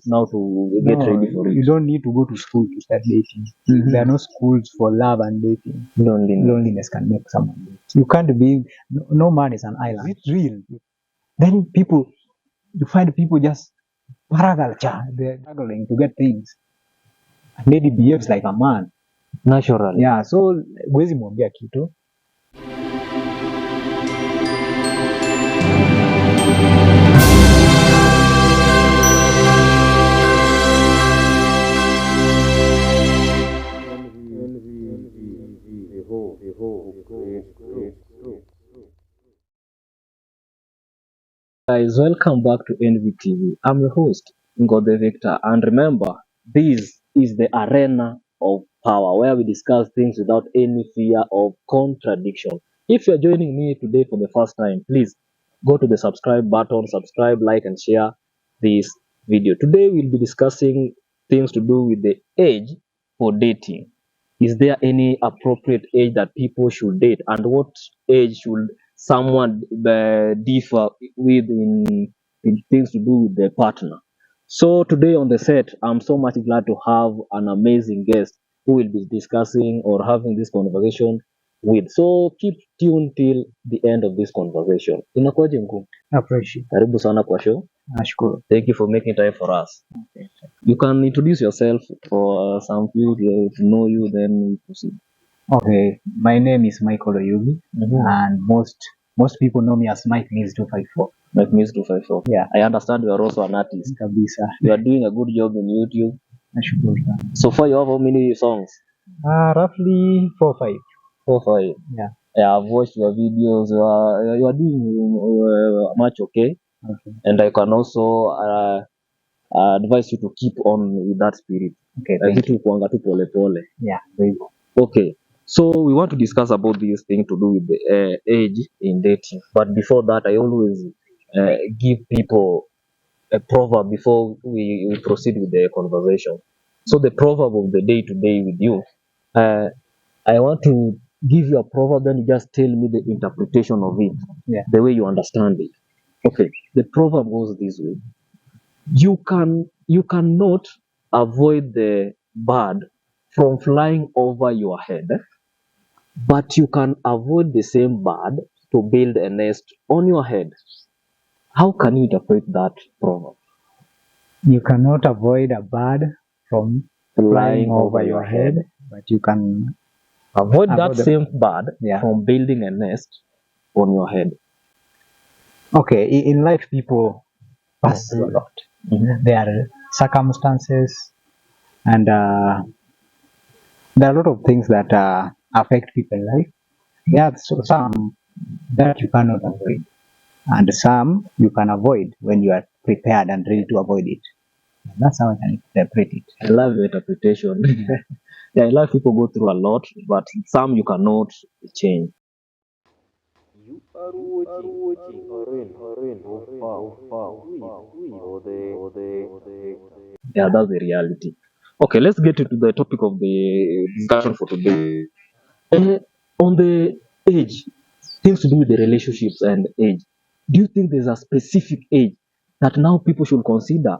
now to get ready for it. You don't need to go to school to start dating. There are no schools for love and dating. Loneliness can make someone date. You can't be, no man is an island. It's real. Then you find people just paragalcha. They're struggling to get things. And lady behaves like a man. Naturally. Yeah, so huwezi mwambia kitu. Guys, welcome back to Envy TV. I'm your host, Ngode Victor, and remember, this is the arena of power where we discuss things without any fear of contradiction. If you're joining me today for the first time, please go to the subscribe button, subscribe, like, and share this video. Today, we'll be discussing things to do with the age for dating. Is there any appropriate age that people should date, and what age should someone differ with in things to do with their partner? So today on the set, I'm so much glad to have an amazing guest who will be discussing or having this conversation with. So keep tuned till the end of this conversation. Inakuwaje mkuu? Appreciate. Karibu sana kwa show. Nashukuru. Thank you for making time for us. Okay. You can introduce yourself for some people to know you, then we proceed. Okay, my name is Michael Oyugi, and most people know me as Mike News 254. Mike News 254. Yeah. I understand you are also an artist. Kabisa. You are doing a good job on YouTube. Nashukuru sana. So far, you have how many songs? Roughly 4 5. 4 5. Yeah. I've watched your videos. You are doing much okay. Okay. And I can also advise you to keep on with that spirit. Okay. Thank you. Yeah. Very good. Okay. So we want to discuss about this thing to do with the age in dating. But before that, I always give people a proverb before we proceed with the conversation. So the proverb of the day today with you, I want to give you a proverb, then you just tell me the interpretation of it, the way you understand it. Okay, the proverb goes this way: you cannot avoid the bird from flying over your head, but you can avoid the same bird to build a nest on your head. How can you interpret that proverb? You cannot avoid a bird from flying over your head, but you can avoid that same bird from building a nest on your head. Okay, in life people pass through a lot. There are circumstances, and there are a lot of things that affect people's life. There are some that you cannot avoid, and some you can avoid when you are prepared and ready to avoid it. That's how I can interpret it. I love your interpretation. Yeah, I love people go through a lot, but some you cannot change. You are watching Yeah, that's the reality. Okay, let's get into the topic of the discussion for today. On the age, things to do with the relationships and age. Do you think there's a specific age that now people should consider?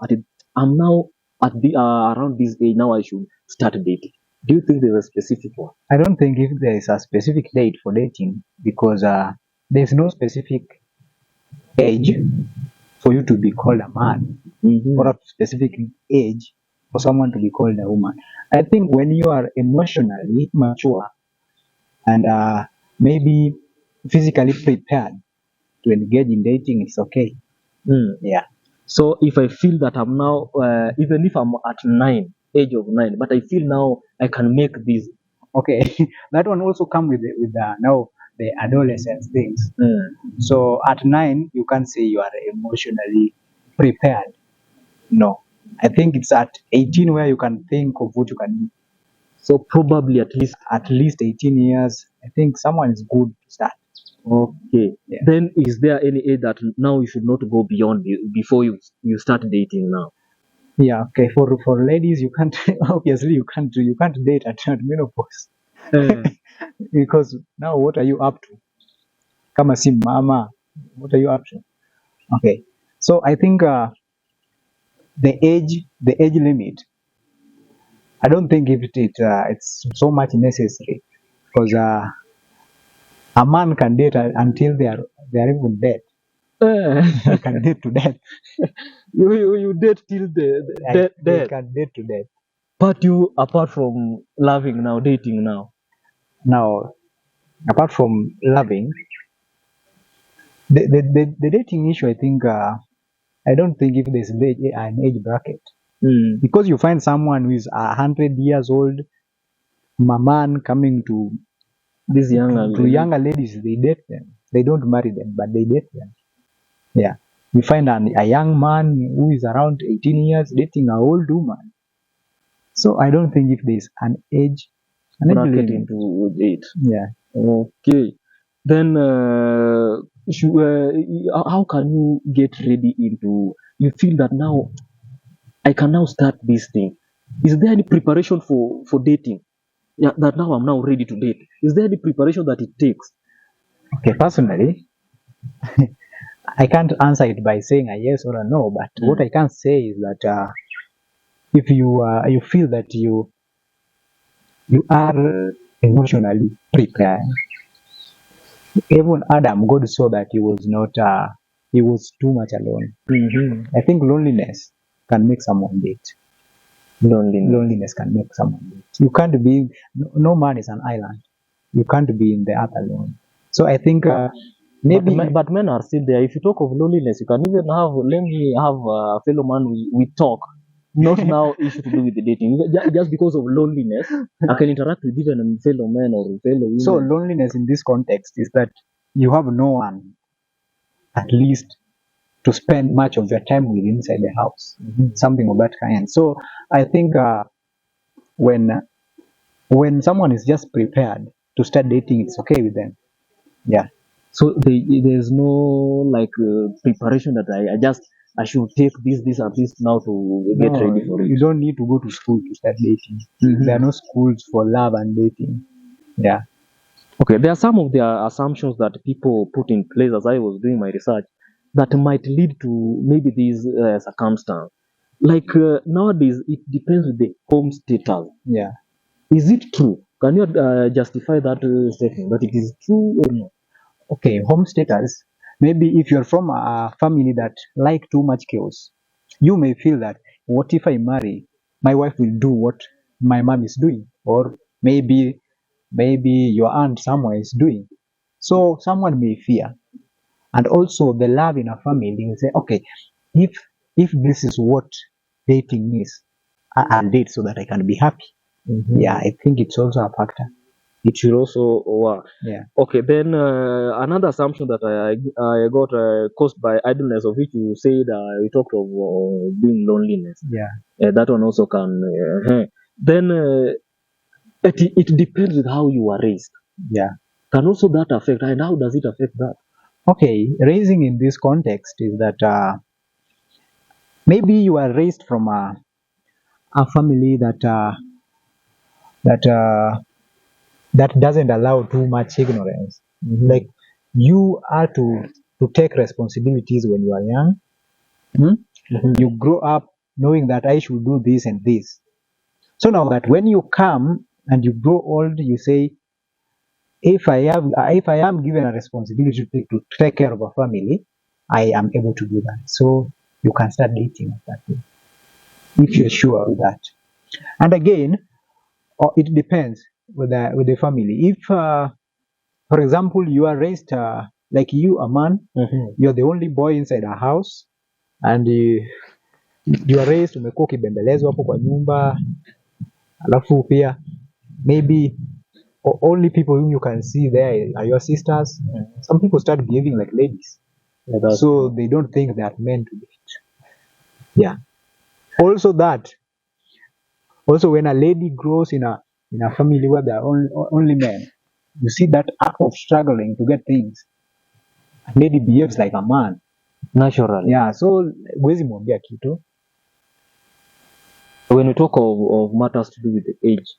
I'm now at the around this age now I should start dating. Do you think there's a specific one? I don't think if there is a specific date for dating, because there's no specific age for you to be called a man, or a specific age for someone to be called a woman. I think when you are emotionally mature and maybe physically prepared to engage in dating, it's okay. Yeah. So if I feel that I'm now, even if I'm at age of 9, but I feel now I can make this. Okay, that one also come with now the adolescence things. So at 9, you can't say you are emotionally prepared. No, I think it's at 18 where you can think of what you can do. So probably at least 18 years. I think someone is good to start. Okay. Yeah. Then is there any age that now you should not go beyond before you start dating now? Yeah. Okay. For ladies, you can't obviously you can't date at menopause. Because now what are you up to? Kama si mama, what are you up to? Okay. So I think the age limit, I don't think if it's so much necessary, because a man can date until they are even dead. They can date to death. You date till the They death. can date to death. But you, apart from loving now, dating now. Now, apart from loving, the dating issue, I think I don't think if there's an age bracket, because you find someone who is 100 years old, a man coming to These younger ladies, they date them. They don't marry them, but they date them. Yeah, you find a young man who is around 18 years dating an old woman. So I don't think if there's an age bracket limit. into it. Yeah. Okay. Then how can you get ready into? You feel that now I can now start this thing. Is there any preparation for dating? Yeah, that now I'm now ready to date. Is there any preparation that it takes? Okay, personally, I can't answer it by saying a yes or a no, but what I can say is that if you feel that you are emotionally prepared, even Adam, God saw that he was not he was too much alone. I think loneliness can make someone date. Loneliness can make someone date. You can't be, no man is an island. You can't be in the earth alone. So I think maybe. But men are still there. If you talk of loneliness, you can even have, let me have a fellow man, we talk. Not now issue to do with the dating. Just because of loneliness, I can interact with even a fellow man or fellow women. So loneliness in this context is that you have no one, at least, to spend much of your time with inside the house, something of that kind. So I think when someone is just prepared to start dating, it's okay with them. Yeah. So there's no like preparation that I should take this and this now to get ready for it. You don't need to go to school to start dating. There are no schools for love and dating. Yeah. Okay, there are some of the assumptions that people put in place as I was doing my research that might lead to maybe these circumstance. Like nowadays, it depends with the home status. Yeah. Is it true? Can you justify that statement that it is true or not? Okay, home status. Maybe if you're from a family that like too much chaos, you may feel that what if I marry, my wife will do what my mom is doing, or maybe your aunt somewhere is doing. So someone may fear, and also the love in a family will say, okay, if this is what dating is, I'll date so that I can be happy. Yeah, I think it's also a factor. It should also work. Yeah. Okay, then another assumption that I got caused by idleness, of which you said you talked of being loneliness. Yeah. That one also can. Then it depends with how you are raised. Yeah. Can also that affect, and how does it affect that? Okay, raising in this context is that maybe you are raised from a family that doesn't allow too much ignorance. Like you are to take responsibilities when you are young. You grow up knowing that I should do this and this. So now that when you come and you grow old, you say, if I am given a responsibility to take care of a family, I am able to do that. So you can start dating at that way, if you're sure of that. And again, it depends with the family. If, for example, you are raised like you, a man, you're the only boy inside a house, and you are raised, umekuwa ukibembelezwa hapo kwa nyumba, alafu pia maybe only people whom you can see there are your sisters. Some people start behaving like ladies, so they don't think they are meant to date. Yeah. Also when a lady grows in a family where there are only men, you see that act of struggling to get things. A lady behaves like a man naturally. Yeah, so huwezi mwambia kitu. When we talk of matters to do with the age,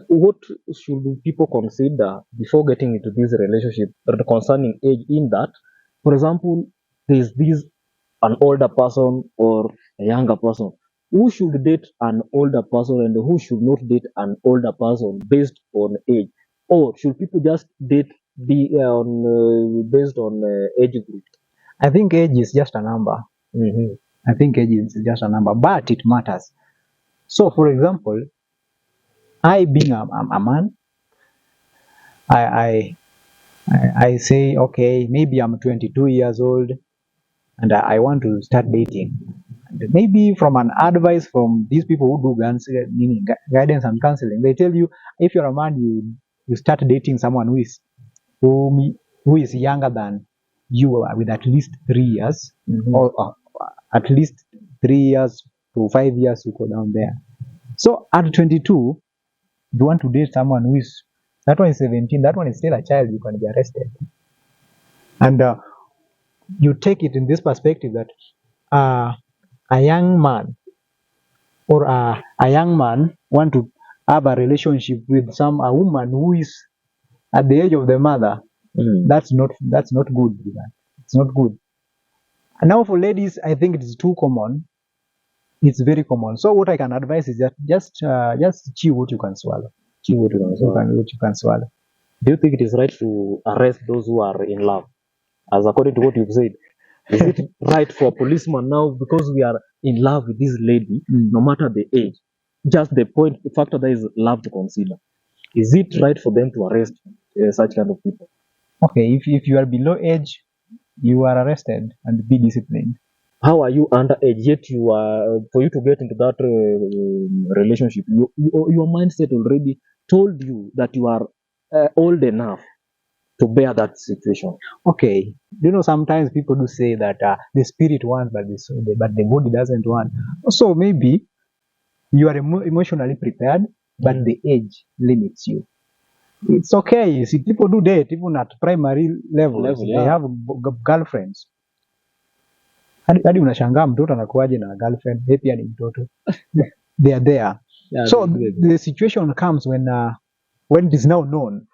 what should people consider before getting into this relationship concerning age? In that, for example, there's this an older person or a younger person, who should date an older person and who should not date an older person based on age, or should people just date based on age group? I think age is just a number. Mm-hmm. I think age is just a number, but it matters. So, for example, I being a man, I, I say, okay, maybe I'm 22 years old and I want to start dating. And maybe from an advice from these people who do meaning guidance and counseling, they tell you if you're a man, you start dating someone who is younger than you are with at least 3 years, or at least 3 years to 5 years, you go down there. So at 22, you want to date someone who is, that one is 17, that one is still a child, you can be arrested. And you take it in this perspective that a young man or a young man want to have a relationship with a woman who is at the age of the mother. That's not good. It's not good. And now for ladies, I think it is too common. It's very common. So what I can advise is that just chew what you can swallow. Chew what you can swallow. What you can swallow. Do you think it is right to arrest those who are in love? As according to what you've said, is it right for a policeman now, because we are in love with this lady, no matter the age, just the factor that is love to consider, is it right for them to arrest such kind of people? Okay, if you are below age, you are arrested and be disciplined. How are you underage yet you are, for you to get into that relationship, your mindset already told you that you are old enough to bear that situation? Okay, sometimes people do say that the spirit wants, but the body doesn't want. So maybe you are emotionally prepared, but the age limits you. It's okay. You see, people do date even at primary level. Yeah. They have girlfriends. Hadi unashangaa mtoto anakuaje na girlfriend, pia ni mtoto. They are there. Yeah, so the situation comes when it is now known.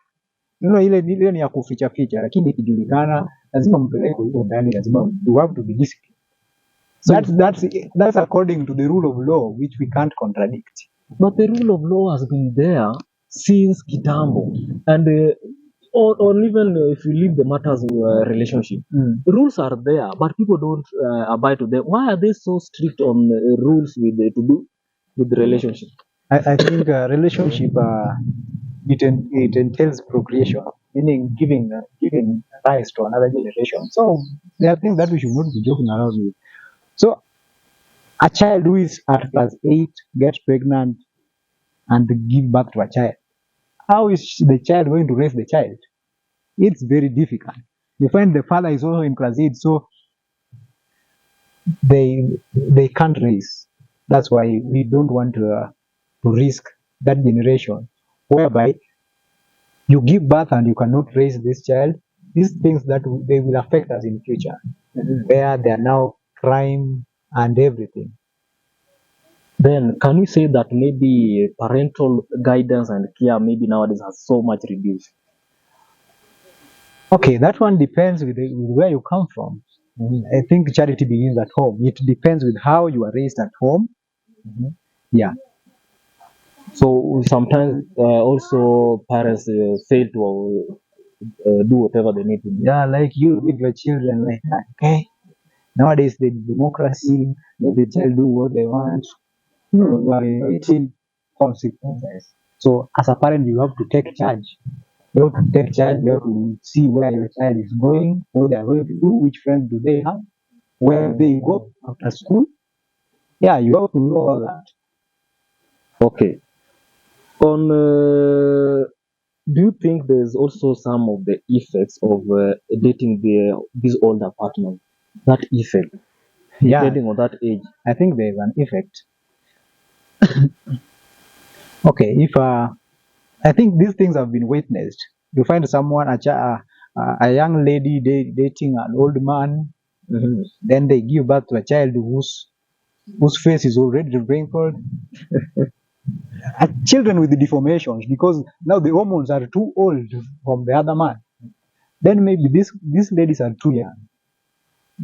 Ile ni ya kuficha ficha, lakini ikijulikana lazima mpeleke huko ndani, lazima you have to be disciplined. So that's according to the rule of law, which we can't contradict. But the rule of law has been there since kitambo, and or even if you leave the matters relationship, rules are there, but people don't abide to them. Why are they so strict on rules to do with the relationship? I think relationship it entails procreation, meaning giving rise to another generation. So there are things that we should not be joking around with. So a child who is at +8 gets pregnant and give birth to a child. How is the child going to raise the child? It's very difficult. You find the father is also in +8, so they can't raise. That's why we don't want to risk that generation, whereby you give birth and you cannot raise this child. These things that they will affect us in future, where they are now crime and everything. Then can we say that maybe parental guidance and care maybe nowadays has so much reduced? Okay, that one depends with where you come from. I think charity begins at home. It depends with how you are raised at home. Yeah. So sometimes also parents fail to do whatever they need to do. Yeah, like you with your children, like that. Okay. Nowadays, the democracy, let the child do what they want. You are eating consequences. So as a parent, you have to take charge. You have to take charge. You have to see where your child is going, what they are going to do, which friends do they have, where they go after school. Yeah, you have to know all that. Okay. Do you think there's also some of the effects of dating these older partners? That effect, depending on that age. I think there's an effect. Okay, if I think these things have been witnessed. You find someone, a young lady dating an old man, then they give birth to a child whose face is already wrinkled. Children with the deformations, because now the hormones are too old from the other man. Then maybe these ladies are too young.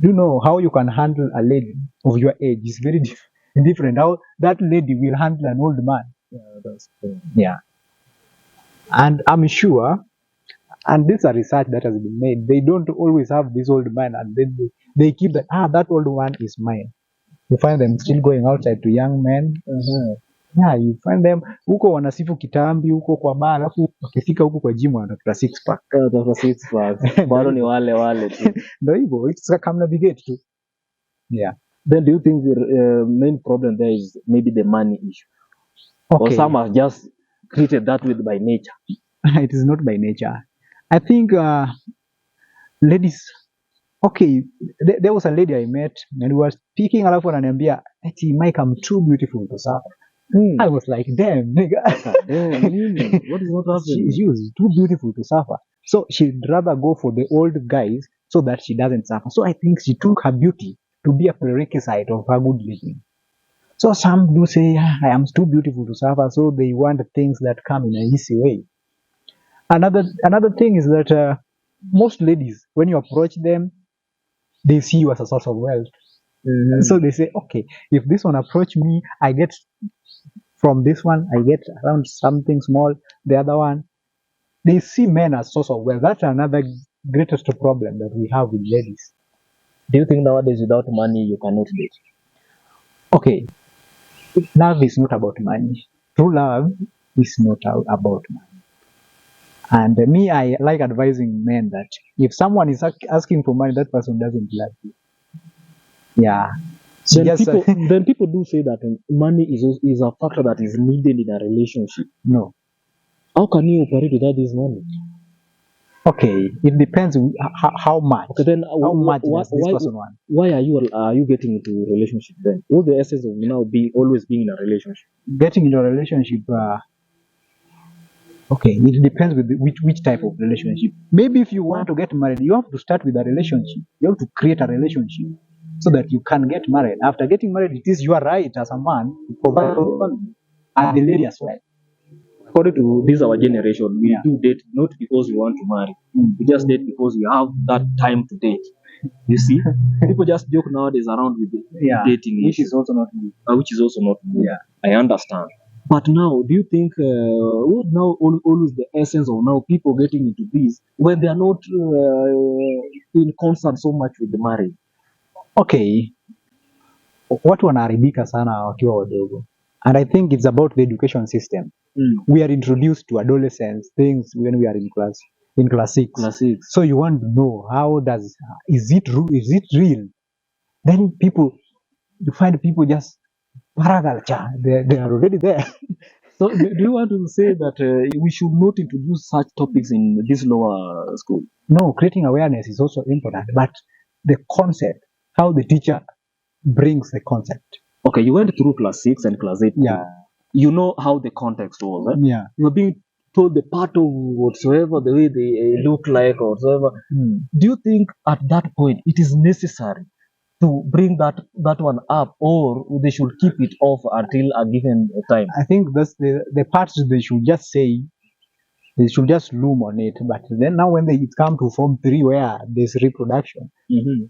do you know how you can handle a lady of your age is very different. How that lady will handle an old man. Yeah, that's true. Yeah. And I'm sure, and this is a research that has been made, they don't always have this old man and then they keep that, that old one is mine. You find them still going outside to young men. Yeah, you find them huko wanasifu kitambi huko kwa bar, alafu wakifika huko kwa gym wanatafuta six pack. That's 6 packs. Bado ni wale tu. Ndio hivyo, it's a navigate tu. Yeah. Then do you think the main problem there is maybe the money issue? Or Okay. some are just created that way by nature? It is not by nature. I think ladies, okay, there was a lady I met and we were speaking, alafu ananiambia eti Mike, I'm too beautiful to suffer. I was like, damn, nigga. What is not happening? She was too beautiful to suffer. So she'd rather go for the old guys so that she doesn't suffer. So I think she took her beauty to be a prerequisite of her good living. So some do say, I am too beautiful to suffer, so they want things that come in an easy way. Another thing is that most ladies, when you approach them, they see you as a source of wealth. So they say, okay, if this one approach me, I get from this one, I get around something small. The other one, they see men as source of wealth. That's another greatest problem that we have with ladies. Do you think nowadays without money you cannot date? Okay, love is not about money. True love is not about money. And me, I like advising men that if someone is asking for money, that person doesn't love you. Yeah. Then people do say that money is a factor that is needed in a relationship. No. How can you operate without this money? Okay, it depends how much. Okay, then how much does this person want? Why are you getting into a relationship then? What's the essence of always being in a relationship? Getting into a relationship, okay, it depends with which type of relationship. Maybe if you want to get married, you have to start with a relationship. You have to create a relationship so that you can get married. After getting married, it is your right as a man to provide and the lady as well. According to this our generation, we do date not because we want to marry. We just date because we have that time to date. You see, people just joke nowadays around with dating, which is also not good. Which is also not good. Yeah, I understand. But now, do you think what now always the essence of now people getting into this when they are not in concern so much with the marriage? Okay, watu wanaharibika sana wakiwa wadogo, and I think it's about the education system. We are introduced to adolescence things when we are in class 6. So you want to know is it real? Then you find people just paraculture. They are already there. So do you want to say that we should not introduce such topics in this lower school? No, creating awareness is also important, but the concept, how the teacher brings the concept. Okay, you went through class 6 and class 8. Yeah. You know how the context was, right? Yeah. You're being told the part of whatsoever, the way they look like or whatsoever. Do you think at that point it is necessary to bring that one up, or they should keep it off until a given time? I think that's the parts they should just say, they should just loom on it. But then now when it come to Form 3 where there's reproduction,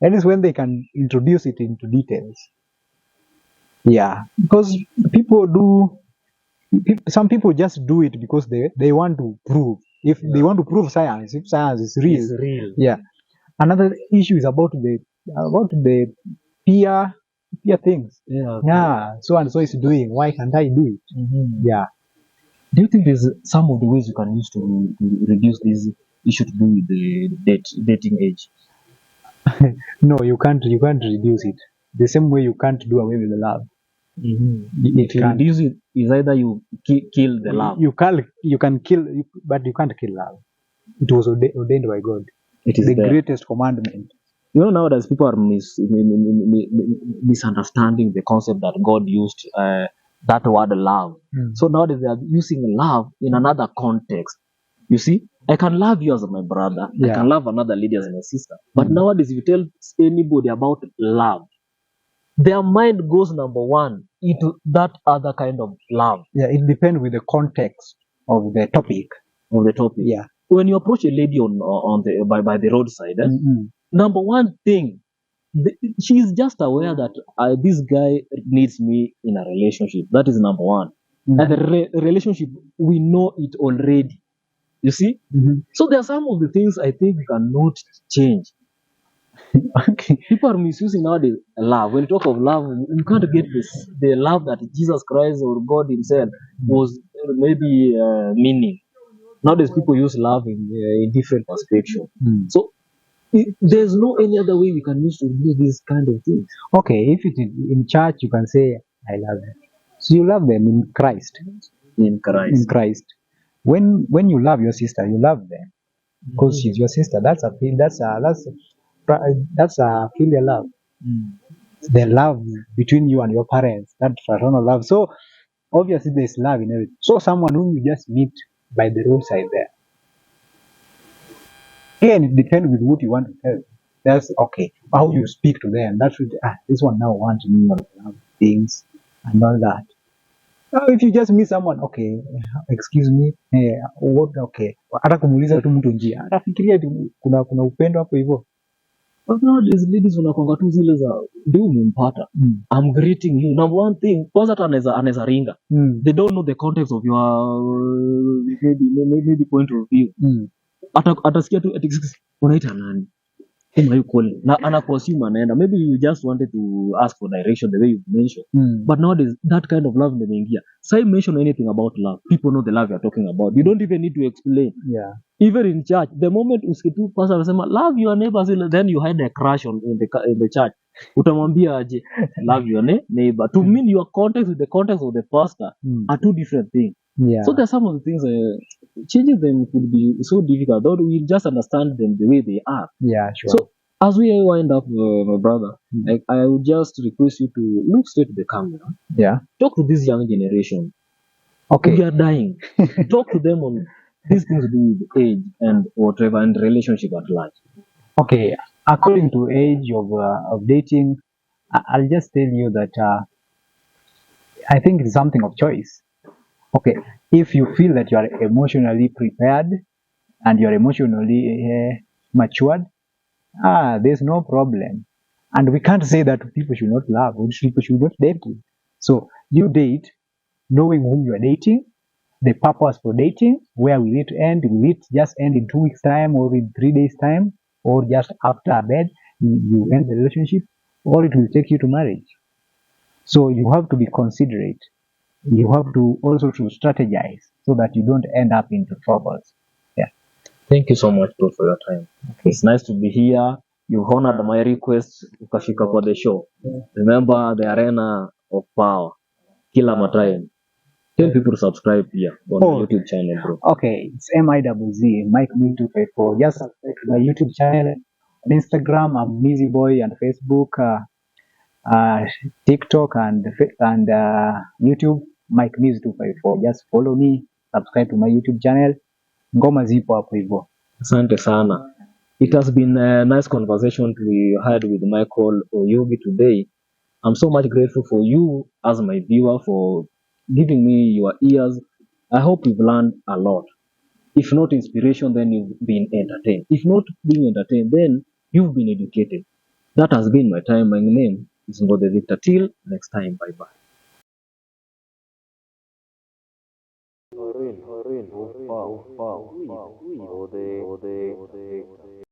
that is when they can introduce it into details. Yeah, because some people just do it because they want to prove. If they want to prove science, if science is real. It's real. Yeah. Another issue is about the peer things. Yeah. Yeah. So and so is doing. Why can't I do it? Yeah. Do you think there's some of the ways you can use to reduce this issue to do with the dating age? No, you can't reduce it. The same way you can't do away with the love. If you reduce it, is either you kill the love. You can kill, but you can't kill love. It was ordained by God. It is the greatest commandment. You know, nowadays people are misunderstanding the concept that God used that word love. So nowadays they are using love in another context. You see, I can love you as my brother. I can love another lady as my sister. But nowadays, if you tell anybody about love, their mind goes number one into that other kind of love. Yeah, it depends with the context of the topic. Yeah. When you approach a lady by the roadside, number one thing she's just aware that this guy needs me in a relationship. That is number one. And the relationship, we know it already. You see? So there are some of the things I think cannot change. Okay. People are misusing nowadays love. When you talk of love, you can't get the love that Jesus Christ or God Himself was maybe meaning. Nowadays, people use love in different perspectives. So there's no any other way we can use to do this kind of things. Okay, if it is in church, you can say, I love them. So you love them in Christ. In Christ. In Christ. When you love your sister, you love them because she's your sister. That's a filial love. The love between you and your parents, that fraternal love. So obviously there's love in everything. So someone whom you just meet by the roadside there. Again, it depends with what you want to tell. That's okay. How you speak to them. That should this one now wants me or love things and all that. Now, if you just meet someone, okay, excuse me, what, okay, hata kumuuliza tu mtu njia, atafikiria kuna upendo hapo hivyo. But nowadays ladies wanakwanga tu zile za ndio umempata. I'm greeting you. Number one thing, kwanza hata anaweza ringa. They don't know the context of your maybe point of view. Atasikia tu unaita nani? Whom are you calling? Na anakuassume anaenda. Maybe you just wanted to ask for direction the way you mentioned. But nowadays that kind of love imeingia. Say mention anything about love. People know the love you're talking about. You don't even need to explain. Yeah. Even in church, the moment usikitu pastor anasema love your neighbors, then you had a crush in the church. Utamwambia aje love your neighbor. To mean your context with the context of the pastor are two different things. Yeah. So there's some of the things changing them could be so difficult. Though we just understand them the way they are. Yeah, sure. So as we wind up, my brother, I would just request you to look straight to the camera. Yeah. Talk to this young generation. Okay. We are dying. Talk to them on these things to do with age and whatever and relationship at large. Okay. According to age of dating, I'll just tell you that I think it's something of choice. Okay. If you feel that you are emotionally prepared and you're emotionally matured, there's no problem. And we can't say that people should not love or people should not date. So you date knowing whom you are dating, the purpose for dating, where will it end? Will it just end in 2 weeks' time or in 3 days' time? Or just after a bed, you end the relationship? Or it will take you to marriage. So you have to be considerate. You have to also to strategize so that you don't end up into troubles. Yeah. Thank you so much, bro, for your time. Okay. It's nice to be here. You've honored my request ukafika kwa the show. Remember the arena of power. Kila matime. Tell people to subscribe here on my YouTube channel, bro. Okay, it's MIZZ, Mike Me254. Just subscribe to my YouTube channel. On Instagram, I'm Mizzy Boy, and Facebook, TikTok, and YouTube, Mike Me254. Just follow me, subscribe to my YouTube channel. Ngoma zipo hapo hivyo. Asante sana. It has been a nice conversation we had with Michael Oyogi today. I'm so much grateful for you as my viewer for giving me your ears. I hope you've learned a lot. If not inspiration, then you've been entertained. If not being entertained, then you've been educated. That has been my time. My name is Ngode Victor. Till next time. Bye-bye. Orin, wow, wow, wow,